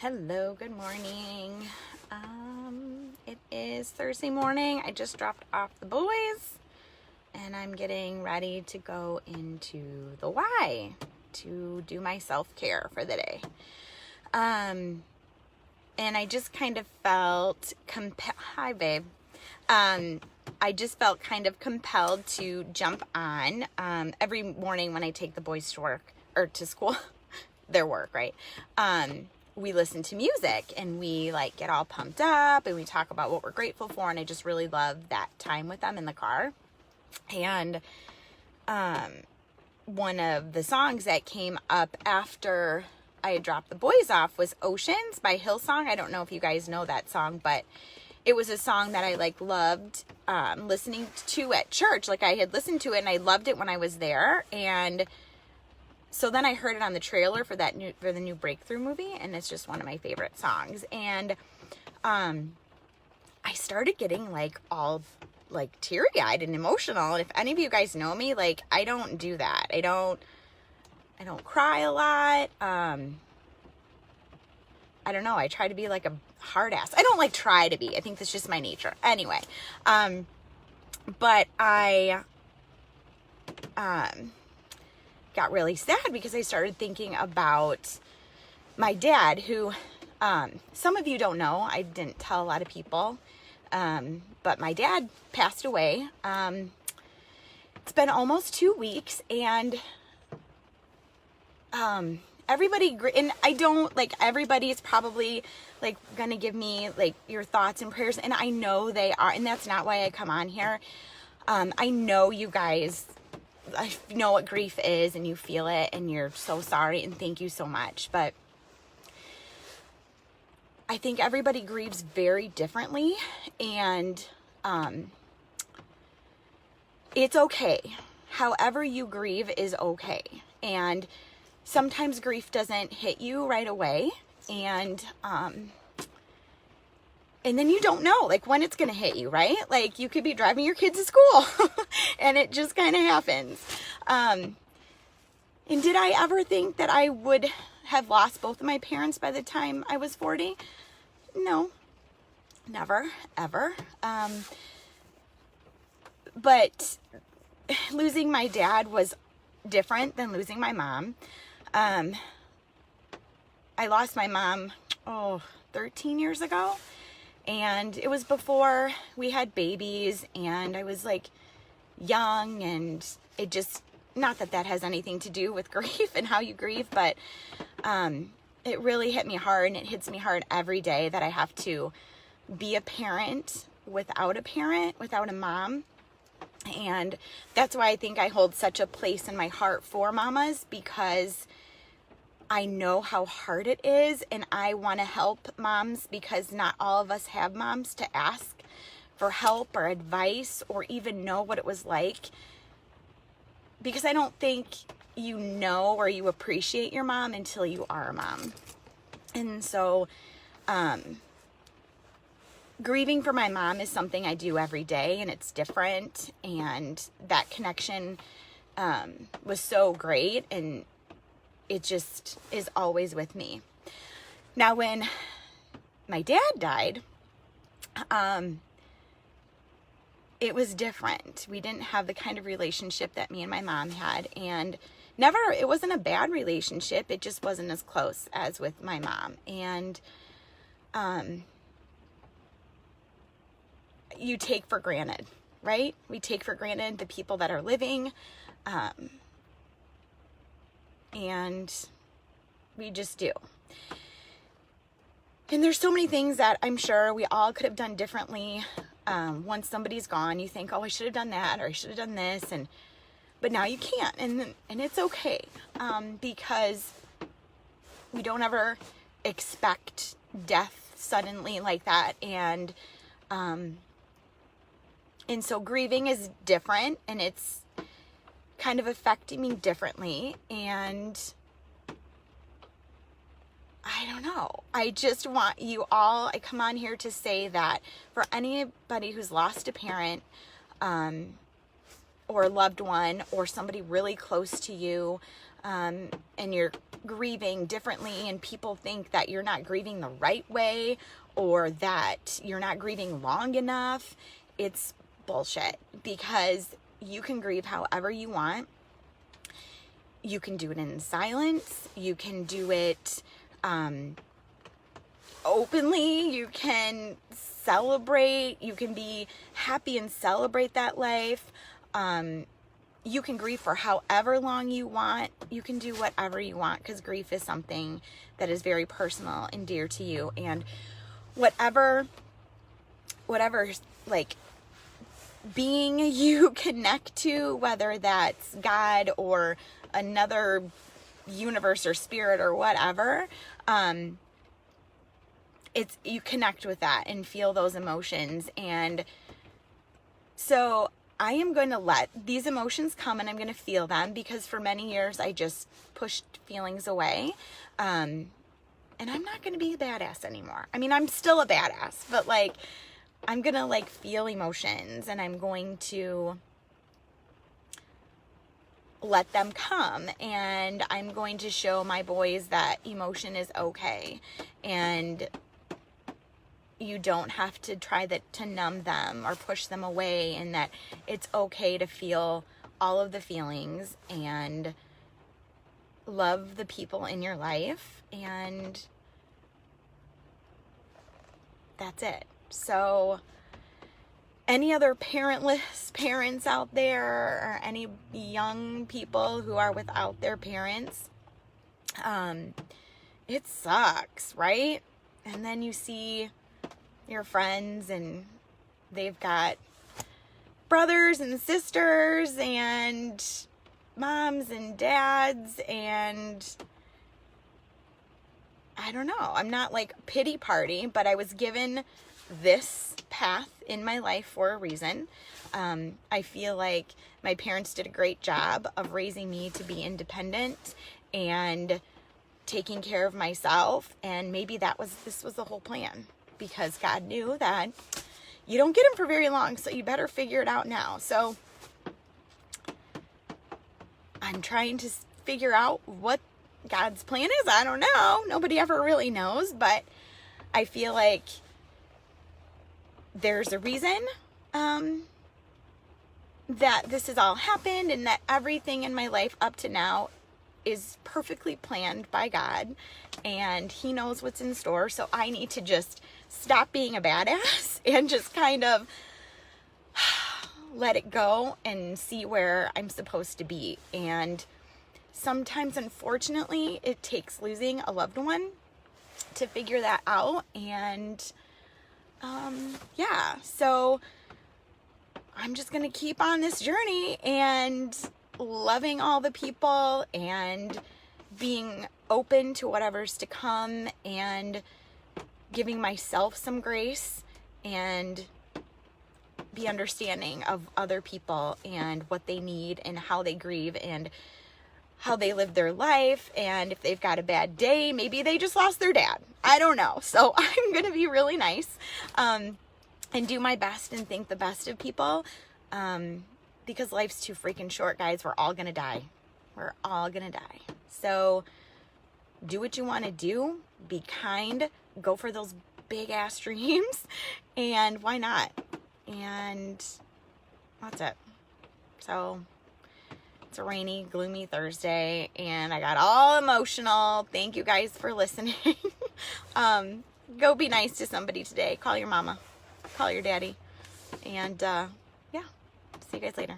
Hello, good morning. It is Thursday morning. I just dropped off the boys and I'm getting ready to go into the Y to do my self-care for the day. And I just kind of felt hi babe. I just felt kind of compelled to jump on every morning when I take the boys to work or to school, their work, right? We listen to music and we like get all pumped up and we talk about what we're grateful for. And I just really love that time with them in the car. And one of the songs that came up after I had dropped the boys off was Oceans by Hillsong. I don't know if you guys know that song, but it was a song that I loved listening to at church. Like I had listened to it and I loved it when I was there. And so then I heard it on the trailer for the new Breakthrough movie, and it's just one of my favorite songs. And I started getting all teary-eyed and emotional. And if any of you guys know me, I don't do that. I don't cry a lot. I don't know. I try to be like a hard ass. I don't try to be. I think that's just my nature. Anyway, but I got really sad because I started thinking about my dad, who some of you don't know. I didn't tell a lot of people, but my dad passed away. It's been almost 2 weeks, and everybody, and I don't everybody is probably gonna give me your thoughts and prayers, and I know they are, and that's not why I come on here. I know you guys, I know what grief is, and you feel it, and you're so sorry, and thank you so much. But I think everybody grieves very differently, and it's okay. However you grieve is okay. And sometimes grief doesn't hit you right away, and then you don't know when it's going to hit you, right? You could be driving your kids to school and it just kind of happens. And did I ever think that I would have lost both of my parents by the time I was 40? No, never, ever. But losing my dad was different than losing my mom. I lost my mom, 13 years ago. And it was before we had babies, and I was young, and it just, not that that has anything to do with grief and how you grieve, but it really hit me hard, and it hits me hard every day that I have to be a parent, without a mom. And that's why I think I hold such a place in my heart for mamas, because I know how hard it is, and I want to help moms, because not all of us have moms to ask for help or advice or even know what it was like, because I don't think you know or you appreciate your mom until you are a mom. And so grieving for my mom is something I do every day, and it's different, and that connection was so great, and it just is always with me. Now, when my dad died, it was different. We didn't have the kind of relationship that me and my mom had, and it wasn't a bad relationship. It just wasn't as close as with my mom. And you take for granted, right? We take for granted the people that are living, and we just do. And there's so many things that I'm sure we all could have done differently. Once somebody's gone, you think, I should have done that, or I should have done this, but now you can't, and it's okay, because we don't ever expect death suddenly like that, and so grieving is different, and it's kind of affecting me differently, and I don't know. I just want you all, I come on here to say that for anybody who's lost a parent, or a loved one, or somebody really close to you, and you're grieving differently and people think that you're not grieving the right way or that you're not grieving long enough, it's bullshit, because you can grieve however you want. You can do it in silence. You can do it openly. You can celebrate. You can be happy and celebrate that life. You can grieve for however long you want. You can do whatever you want, because grief is something that is very personal and dear to you. And whatever like being you connect to, whether that's God or another universe or spirit or whatever, it's, you connect with that and feel those emotions. And so I am going to let these emotions come and I'm going to feel them, because for many years I just pushed feelings away. And I'm not going to be a badass anymore. I mean, I'm still a badass, but like, I'm going to like feel emotions and I'm going to let them come, and I'm going to show my boys that emotion is okay, and you don't have to try to numb them or push them away, and that it's okay to feel all of the feelings and love the people in your life, and that's it. So any other parentless parents out there, or any young people who are without their parents, it sucks, right? And then you see your friends and they've got brothers and sisters and moms and dads, and I don't know, I'm not like pity party, but I was given this path in my life for a reason. I feel like my parents did a great job of raising me to be independent and taking care of myself, and maybe this was the whole plan, because God knew that you don't get them for very long, so you better figure it out now. So I'm trying to figure out what God's plan is. I don't know. Nobody ever really knows, but I feel like there's a reason that this has all happened, and that everything in my life up to now is perfectly planned by God, and He knows what's in store. So I need to just stop being a badass and just kind of let it go and see where I'm supposed to be. And sometimes, unfortunately, it takes losing a loved one to figure that out. And yeah, so I'm just going to keep on this journey and loving all the people and being open to whatever's to come, and giving myself some grace and be understanding of other people and what they need and how they grieve and how they live their life. And if they've got a bad day, maybe they just lost their dad. I don't know. So I'm going to be really nice and do my best and think the best of people, because life's too freaking short, guys. We're all going to die. We're all going to die. So do what you want to do. Be kind. Go for those big ass dreams. And why not? And that's it. So it's a rainy, gloomy Thursday, and I got all emotional. Thank you guys for listening. Go be nice to somebody today. Call your mama. Call your daddy. And yeah, see you guys later.